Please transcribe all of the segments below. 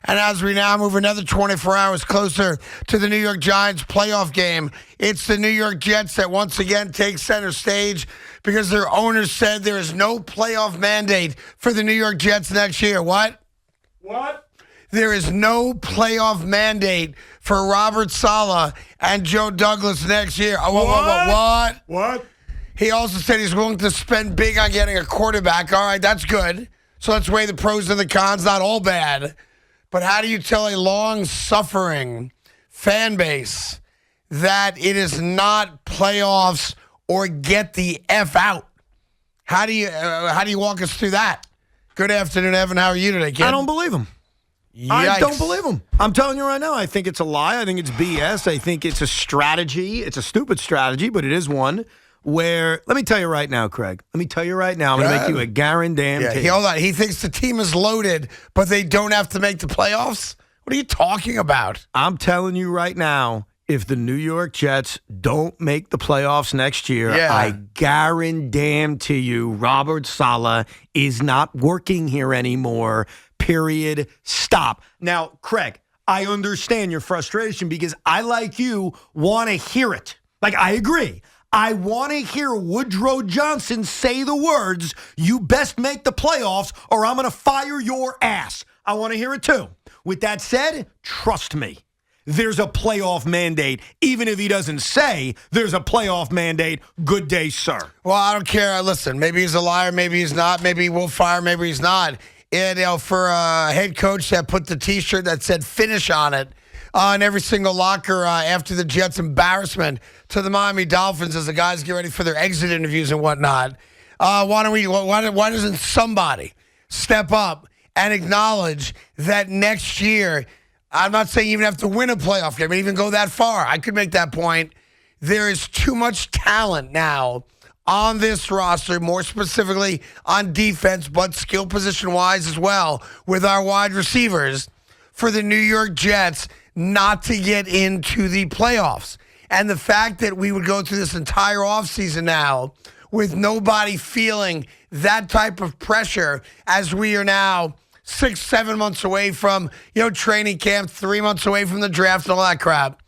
And as we now move another 24 hours closer to the New York Giants playoff game, it's the New York Jets that once again take center stage because their owners said there is no playoff mandate for the New York Jets next year. What? There is no playoff mandate for Robert Saleh and Joe Douglas next year. What? He also said he's willing to spend big on getting a quarterback. All right, that's good. So let's weigh the pros and the cons. Not all bad. But how do you tell a long-suffering fan base that it is not playoffs or get the F out? How do you walk us through that? Good afternoon, Evan. How are you today, kid? I don't believe him. Yikes. I don't believe him. I'm telling you right now, I think it's a lie. I think it's BS. I think it's a strategy. It's a stupid strategy, but it is one where, let me tell you right now, Craig. Let me tell you right now, I'm going to make you a guarantee. Hold on. He thinks the team is loaded, but they don't have to make the playoffs? What are you talking about? I'm telling you right now, if the New York Jets don't make the playoffs next year, I guarantee you Robert Saleh is not working here anymore. Period. Stop. Now, Craig, I understand your frustration because I, like you, want to hear it. Like, I agree. I want to hear Woodrow Johnson say the words, "You best make the playoffs or I'm going to fire your ass." I want to hear it too. With that said, trust me, there's a playoff mandate. Even if he doesn't say there's a playoff mandate, good day, sir. Well, I don't care. Listen, maybe he's a liar, maybe he's not. Maybe he will fire, maybe he's not. And for a head coach that put the T-shirt that said "finish" on it in every single locker after the Jets' embarrassment to the Miami Dolphins as the guys get ready for their exit interviews and whatnot, why doesn't somebody step up and acknowledge that next year, I'm not saying you even have to win a playoff game, even go that far. I could make that point. There is too much talent now on this roster, more specifically on defense, but skill position-wise as well, with our wide receivers, for the New York Jets not to get into the playoffs. And the fact that we would go through this entire offseason now with nobody feeling that type of pressure as we are now 6-7 months away from, training camp, 3 months away from the draft and all that crap,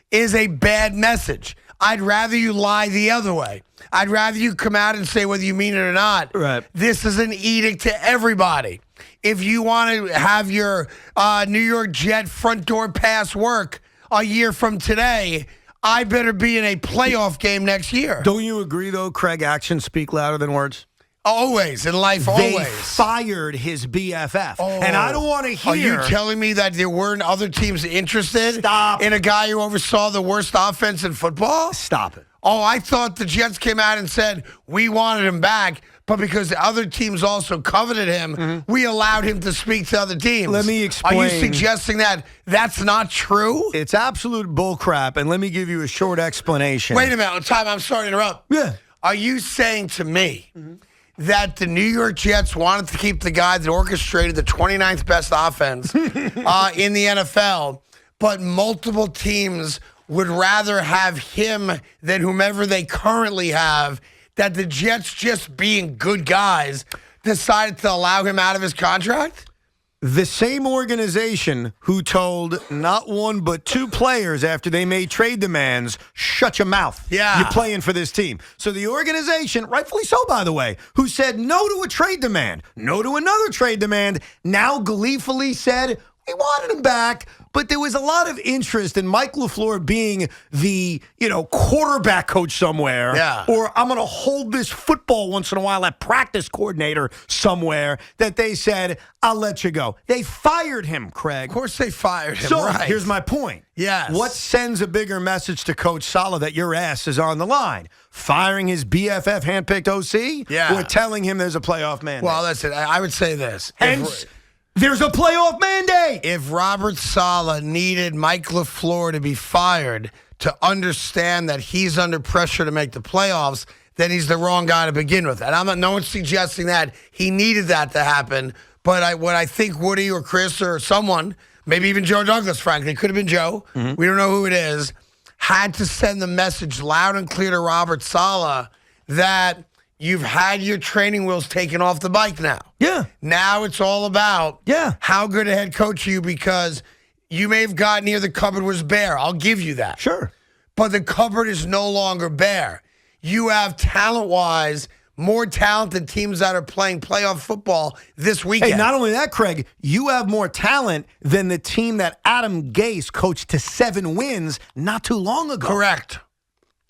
is a bad message. I'd rather you lie the other way. I'd rather you come out and say whether you mean it or not. Right. This is an edict to everybody. If you want to have your New York Jet front door pass work a year from today, I better be in a playoff game next year. Don't you agree, though, Craig, actions speak louder than words? Always. In life, They always. fired his BFF. And I don't want to hear. Are you telling me that there weren't other teams interested in a guy who oversaw the worst offense in football? Stop it. Oh, I thought the Jets came out and said we wanted him back, but because the other teams also coveted him, we allowed him to speak to other teams. Let me explain. Are you suggesting that that's not true? It's absolute bullcrap, and let me give you a short explanation. Wait a minute. Time. I'm sorry to interrupt. Yeah. Are you saying to me that the New York Jets wanted to keep the guy that orchestrated the 29th best offense in the NFL, but multiple teams would rather have him than whomever they currently have, that the Jets, just being good guys, decided to allow him out of his contract? The same organization who told not one but two players after they made trade demands, shut your mouth. Yeah. You're playing for this team. So the organization, rightfully so, by the way, who said no to a trade demand, no to another trade demand, now gleefully said, we wanted him back, but there was a lot of interest in Mike LaFleur being the, quarterback coach somewhere. Yeah. Or I'm going to hold this football once in a while at practice coordinator somewhere, that they said, I'll let you go. They fired him, Craig. Of course they fired him, So right. here's my point. Yes. What sends a bigger message to Coach Saleh that your ass is on the line? Firing his BFF handpicked OC? Yeah. Or telling him there's a playoff mandate? Well, listen, I would say this. Hence, there's a playoff mandate. If Robert Saleh needed Mike LaFleur to be fired to understand that he's under pressure to make the playoffs, then he's the wrong guy to begin with. And no one's suggesting that he needed that to happen. But what I think Woody or Chris or someone, maybe even Joe Douglas, frankly, it could have been Joe, we don't know who it is, had to send the message loud and clear to Robert Saleh that you've had your training wheels taken off the bike now. Yeah. Now it's all about how good a head coach are you, because you may have gotten here, the cupboard was bare. I'll give you that. Sure. But the cupboard is no longer bare. You have talent-wise more talented teams that are playing playoff football this weekend. Hey, not only that, Craig, you have more talent than the team that Adam Gase coached to 7 wins not too long ago. Correct.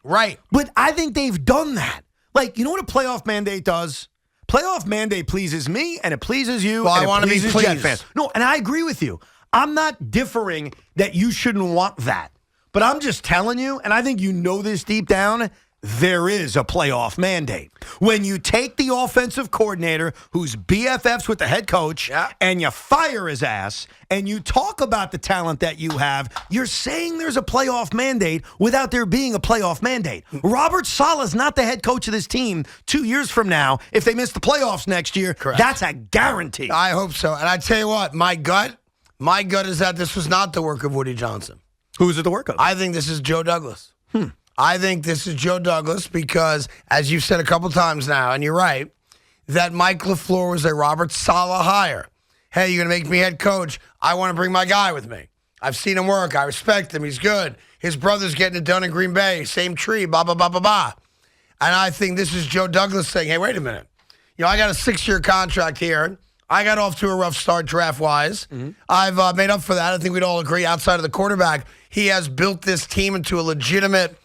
Right. But I think they've done that. Like, you know what a playoff mandate does? Playoff mandate pleases me, and it pleases you, well, and I want to be Jet pleased. fans. No, and I agree with you. I'm not differing that you shouldn't want that. But I'm just telling you, and I think you know this deep down, there is a playoff mandate. When you take the offensive coordinator who's BFFs with the head coach and you fire his ass and you talk about the talent that you have, you're saying there's a playoff mandate without there being a playoff mandate. Robert Saleh is not the head coach of this team 2 years from now. If they miss the playoffs next year, that's a guarantee. I hope so. And I tell you what, my gut is that this was not the work of Woody Johnson. Who's it the work of? I think this is Joe Douglas. I think this is Joe Douglas because, as you've said a couple times now, and you're right, that Mike LaFleur was a Robert Saleh hire. Hey, you're going to make me head coach. I want to bring my guy with me. I've seen him work. I respect him. He's good. His brother's getting it done in Green Bay. Same tree, blah, blah, blah, blah, blah. And I think this is Joe Douglas saying, hey, wait a minute. You know, I got a 6-year contract here. I got off to a rough start draft-wise. I've made up for that. I think we'd all agree outside of the quarterback. He has built this team into a legitimate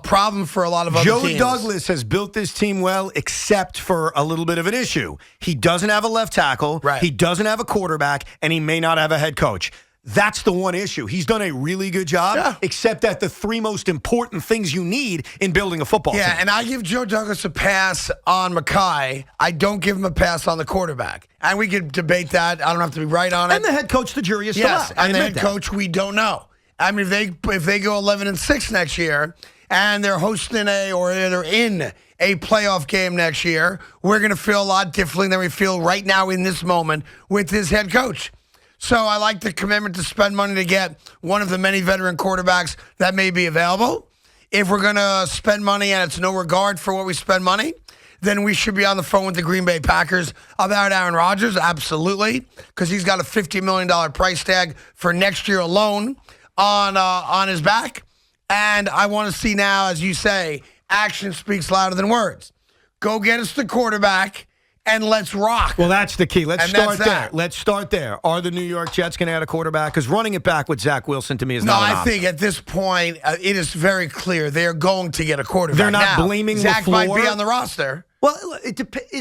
problem for a lot of other teams. Joe Douglas has built this team well, except for a little bit of an issue. He doesn't have a left tackle. Right. He doesn't have a quarterback, and he may not have a head coach. That's the one issue. He's done a really good job, except at the 3 most important things you need in building a football team. Yeah, and I give Joe Douglas a pass on Mackay. I don't give him a pass on the quarterback. And we could debate that. I don't have to be right on it. And the head coach, the jury is still out. And the head coach, we don't know. I mean, if they go 11-6 next year and they're hosting they're in a playoff game next year, we're going to feel a lot differently than we feel right now in this moment with his head coach. So I like the commitment to spend money to get one of the many veteran quarterbacks that may be available. If we're going to spend money and it's no regard for what we spend money, then we should be on the phone with the Green Bay Packers about Aaron Rodgers, absolutely, because he's got a $50 million price tag for next year alone on his back. And I want to see now, as you say, action speaks louder than words. Go get us the quarterback and let's rock. Well, that's the key. Let's start there. That. Let's start there. Are the New York Jets going to add a quarterback? Because running it back with Zach Wilson to me is not an option. No, I think at this point, it is very clear they're going to get a quarterback. They're not blaming Zach LaFleur. might be on the roster. Well, it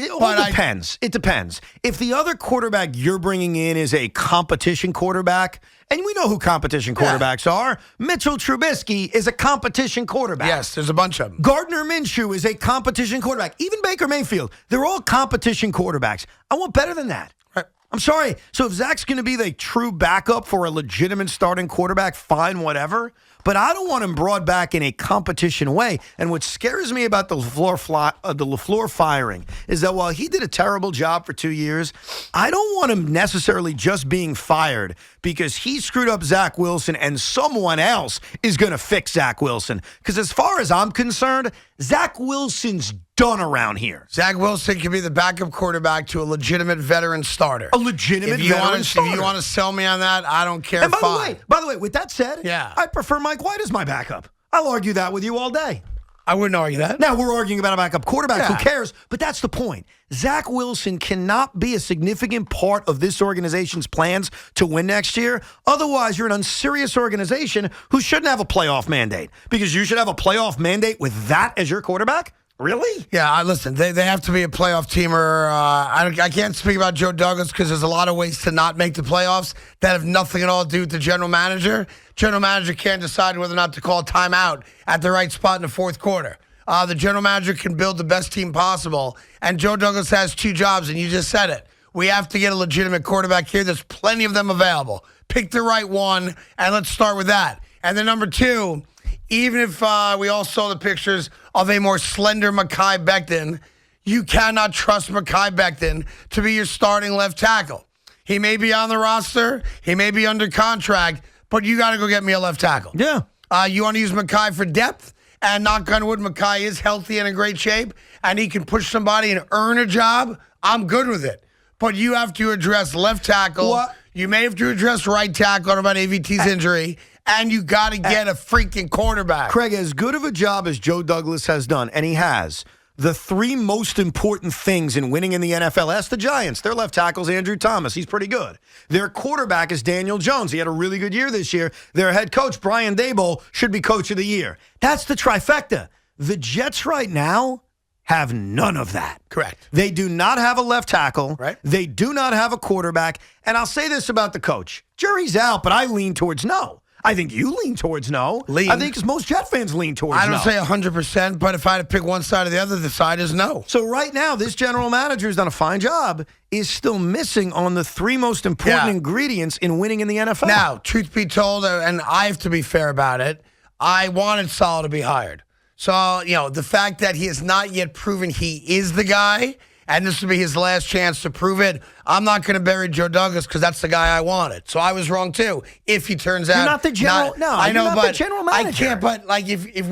all depends. It depends. If the other quarterback you're bringing in is a competition quarterback, and we know who competition quarterbacks are, Mitchell Trubisky is a competition quarterback. Yes, there's a bunch of them. Gardner Minshew is a competition quarterback. Even Baker Mayfield. They're all competition quarterbacks. I want better than that. Right. I'm sorry. So if Zach's going to be the true backup for a legitimate starting quarterback, fine, whatever. But I don't want him brought back in a competition way. And what scares me about the LaFleur firing is that while he did a terrible job for 2 years, I don't want him necessarily just being fired because he screwed up Zach Wilson and someone else is going to fix Zach Wilson. Because as far as I'm concerned, Zach Wilson's done around here. Zach Wilson can be the backup quarterback to a legitimate veteran starter. A legitimate veteran starter. If you want to sell me on that, I don't care. And by the way, with that said, yeah, I prefer Mike White as my backup. I'll argue that with you all day. I wouldn't argue that. Now, we're arguing about a backup quarterback. Who cares? But that's the point. Zach Wilson cannot be a significant part of this organization's plans to win next year. Otherwise, you're an unserious organization who shouldn't have a playoff mandate. Because you should have a playoff mandate with that as your quarterback? Really? Yeah, listen, they have to be a playoff teamer. I can't speak about Joe Douglas because there's a lot of ways to not make the playoffs that have nothing at all to do with the general manager. General manager can't decide whether or not to call a timeout at the right spot in the fourth quarter. The general manager can build the best team possible, and Joe Douglas has 2 jobs, and you just said it. We have to get a legitimate quarterback here. There's plenty of them available. Pick the right one, and let's start with that. And then number 2, even if we all saw the pictures of a more slender Mekhi Becton, you cannot trust Mekhi Becton to be your starting left tackle. He may be on the roster. He may be under contract, but you got to go get me a left tackle. Yeah. You want to use Mekhi for depth? and knock on wood, Mekhi is healthy and in great shape, and he can push somebody and earn a job, I'm good with it. But you have to address left tackle. What? You may have to address right tackle about AVT's injury, and you got to get a freaking quarterback. Craig, as good of a job as Joe Douglas has done, and he has, the three most important things in winning in the NFL, ask the Giants. Their left tackle's Andrew Thomas. He's pretty good. Their quarterback is Daniel Jones. He had a really good year this year. Their head coach, Brian Daboll, should be coach of the year. That's the trifecta. The Jets right now have none of that. Correct. They do not have a left tackle. Right. They do not have a quarterback. And I'll say this about the coach. Jury's out, but I lean towards no. I think you lean towards no. I think most Jet fans lean towards no. I don't say 100%, but if I had to pick one side or the other, the side is no. So right now, this general manager has done a fine job, is still missing on the three most important ingredients in winning in the NFL. Now, truth be told, and I have to be fair about it, I wanted Saleh to be hired. So, the fact that he has not yet proven he is the guy, and this will be his last chance to prove it, I'm not going to bury Joe Douglas because that's the guy I wanted. So I was wrong, too. If he turns out... You're not the general... I know, but the general manager. I can't, but like if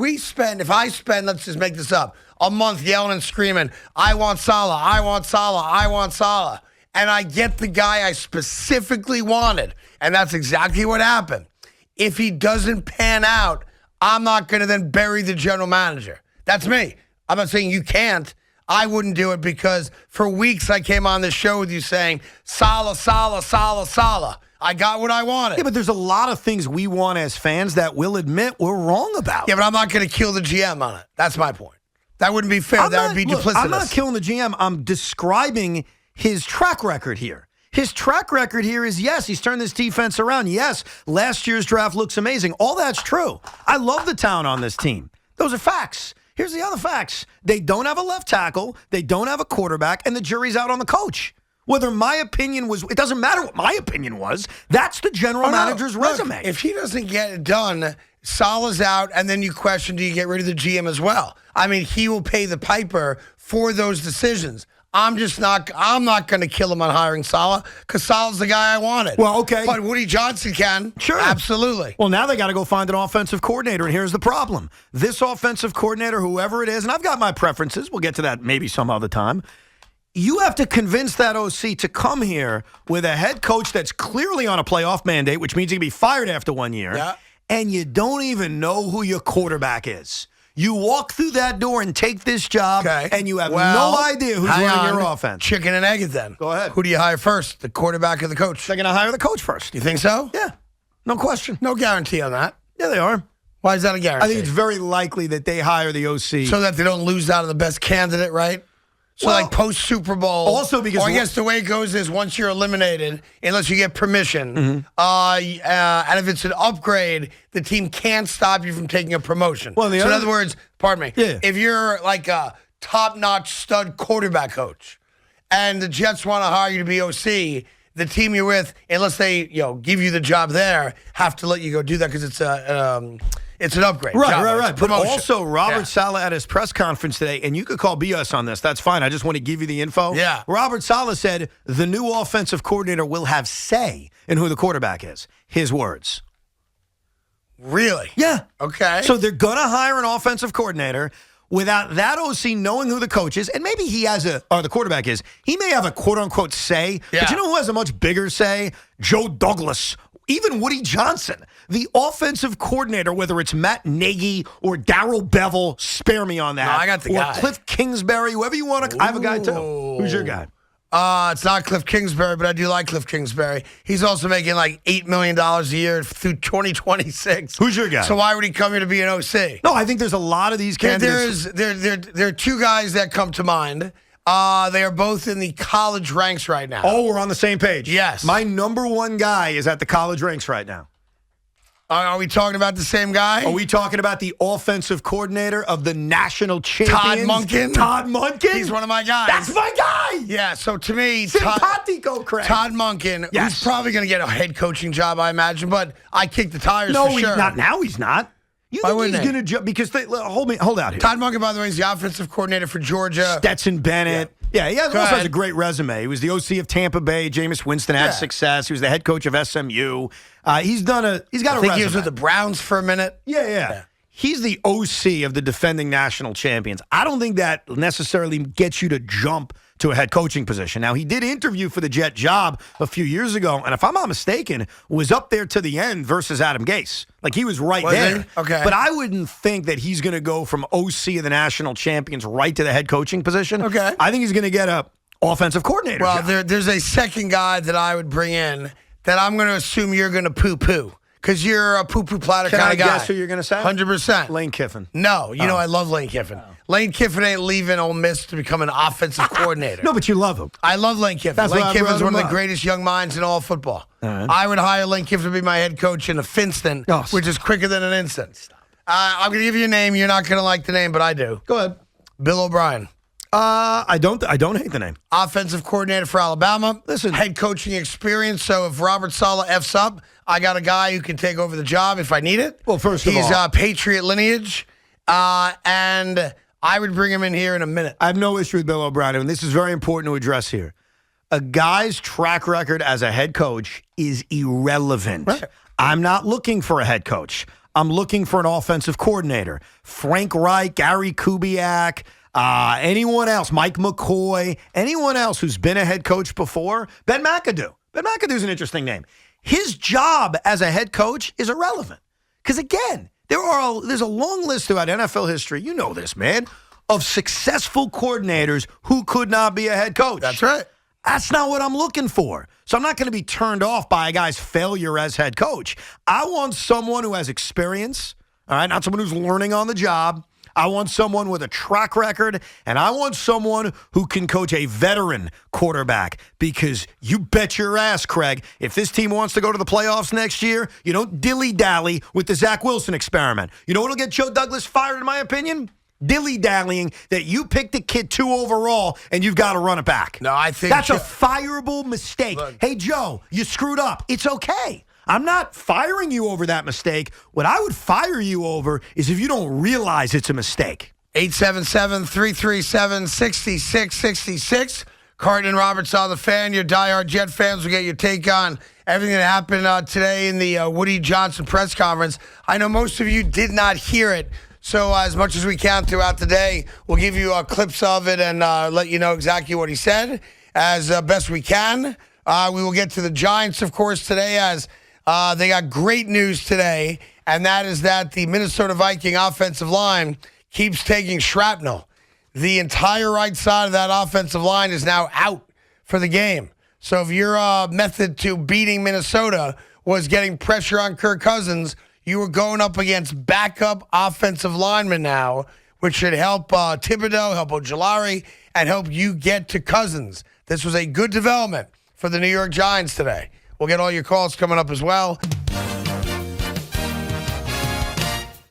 I spend, let's just make this up, a month yelling and screaming, I want Saleh, I want Saleh, I want Saleh, and I get the guy I specifically wanted, and that's exactly what happened. If he doesn't pan out, I'm not going to then bury the general manager. That's me. I'm not saying you can't. I wouldn't do it because for weeks I came on this show with you saying, Saleh, Saleh, Saleh, Saleh. I got what I wanted. Yeah, but there's a lot of things we want as fans that we'll admit we're wrong about. Yeah, but I'm not going to kill the GM on it. That's my point. That wouldn't be fair. That would be duplicitous. I'm not killing the GM. I'm describing his track record here. His track record here is, yes, he's turned this defense around. Yes, last year's draft looks amazing. All that's true. I love the talent on this team. Those are facts. Here's the other facts. They don't have a left tackle. They don't have a quarterback, and the jury's out on the coach. Whether my opinion was, it doesn't matter what my opinion was. That's the general manager's resume. If he doesn't get it done, Saleh's out, and then you question, do you get rid of the GM as well? I mean, he will pay the piper for those decisions. I'm not going to kill him on hiring Saleh because Saleh's the guy I wanted. Well, okay. But Woody Johnson can. Sure. Absolutely. Well, now they got to go find an offensive coordinator, and here's the problem. This offensive coordinator, whoever it is, and I've got my preferences. We'll get to that maybe some other time. You have to convince that OC to come here with a head coach that's clearly on a playoff mandate, which means he can be fired after 1 year, and you don't even know who your quarterback is. You walk through that door and take this job, and you have no idea who's running your offense. Chicken and egg it then. Go ahead. Who do you hire first, the quarterback or the coach? They're going to hire the coach first. You think so? Yeah. No question. No guarantee on that. Yeah, they are. Why is that a guarantee? I think it's very likely that they hire the OC. So that they don't lose out on the best candidate, right? So like post-Super Bowl. Also because... Or I guess the way it goes is once you're eliminated, unless you get permission, and if it's an upgrade, the team can't stop you from taking a promotion. Well, in other words, pardon me, if you're like a top-notch stud quarterback coach and the Jets want to hire you to be OC, the team you're with, unless they give you the job there, have to let you go do that because it's an upgrade. Right. But also, Robert Saleh at his press conference today, and you could call BS on this. That's fine. I just want to give you the info. Yeah. Robert Saleh said the new offensive coordinator will have say in who the quarterback is. His words. Really? Yeah. Okay. So they're going to hire an offensive coordinator without that OC knowing who the coach is, and maybe he has or the quarterback is. He may have a quote-unquote say, but you know who has a much bigger say? Joe Douglas. Even Woody Johnson, the offensive coordinator, whether it's Matt Nagy or Darrell Bevell, spare me on that. No, I got the guy. Or Cliff Kingsbury, whoever you want to. I have a guy too. Who's your guy? It's not Cliff Kingsbury, but I do like Cliff Kingsbury. He's also making like $8 million a year through 2026. Who's your guy? So why would he come here to be an OC? No, I think there's a lot of these candidates. There are two guys that come to mind. They are both in the college ranks right now. Oh, we're on the same page. Yes. My number one guy is at the college ranks right now. Are we talking about the same guy? Are we talking about the offensive coordinator of the national champions? Todd Monken? He's one of my guys. That's my guy! Yeah, so to me, Simpatico, Craig. Todd Monken, who's probably going to get a head coaching job, I imagine, but I kick the tires for sure. No, he's not. Now he's not. You think he's going to jump? Because hold out here. Todd Monken, by the way, is the offensive coordinator for Georgia. Stetson Bennett. Yeah, he also has a great resume. He was the OC of Tampa Bay. Jameis Winston had success. He was the head coach of SMU. He's got a resume. I think he was with the Browns for a minute. Yeah. he's the OC of the defending national champions. I don't think that necessarily gets you to jump to a head coaching position. Now, he did interview for the Jet job a few years ago, and if I'm not mistaken, was up there to the end versus Adam Gase. Like, he was right there. He? Okay. But I wouldn't think that he's going to go from OC of the national champions right to the head coaching position. Okay. I think he's going to get a offensive coordinator job. There's a second guy that I would bring in that I'm going to assume you're going to poo-poo. Because you're a poo-poo platter kind of guy. Can I guess who you're going to say? 100%. Lane Kiffin. No. You know I love Lane Kiffin. Oh. Lane Kiffin ain't leaving Ole Miss to become an offensive coordinator. No, but you love him. I love Lane Kiffin. Lane Kiffin's one of the greatest young minds in all football. Right. I would hire Lane Kiffin to be my head coach in a finstant, which is quicker than an instant. I'm going to give you a name. You're not going to like the name, but I do. Go ahead. Bill O'Brien. I don't hate the name. Offensive coordinator for Alabama. Listen, head coaching experience. So if Robert Saleh F's up, I got a guy who can take over the job if I need it. Well, first of all, he's Patriot lineage, and I would bring him in here in a minute. I have no issue with Bill O'Brien, and this is very important to address here. A guy's track record as a head coach is irrelevant. Right. I'm not looking for a head coach. I'm looking for an offensive coordinator. Frank Reich, Gary Kubiak, anyone else, Mike McCoy, anyone else who's been a head coach before, Ben McAdoo. Ben McAdoo's an interesting name. His job as a head coach is irrelevant. Because, again, there's a long list throughout NFL history, you know this, man, of successful coordinators who could not be a head coach. That's right. That's not what I'm looking for. So I'm not going to be turned off by a guy's failure as head coach. I want someone who has experience, all right, not someone who's learning on the job. I want someone with a track record, and I want someone who can coach a veteran quarterback, because you bet your ass, Craig, if this team wants to go to the playoffs next year, you don't dilly-dally with the Zach Wilson experiment. You know what will get Joe Douglas fired, in my opinion? Dilly-dallying that you picked a kid 2 overall and you've got to run it back. No, I think that's a fireable mistake. Look, hey, Joe, you screwed up. It's okay. I'm not firing you over that mistake. What I would fire you over is if you don't realize it's a mistake. 877-337-6666. Carton and Roberts on the Fan. Your diehard Jet fans will get your take on everything that happened today in the Woody Johnson press conference. I know most of you did not hear it. So as much as we can throughout the day, we'll give you clips of it and let you know exactly what he said as best we can. We will get to the Giants, of course, today, as they got great news today, and that is that the Minnesota Viking offensive line keeps taking shrapnel. The entire right side of that offensive line is now out for the game. So if your method to beating Minnesota was getting pressure on Kirk Cousins, you were going up against backup offensive linemen now, which should help Thibodeau, help Ojulari, and help you get to Cousins. This was a good development for the New York Giants today. We'll get all your calls coming up as well.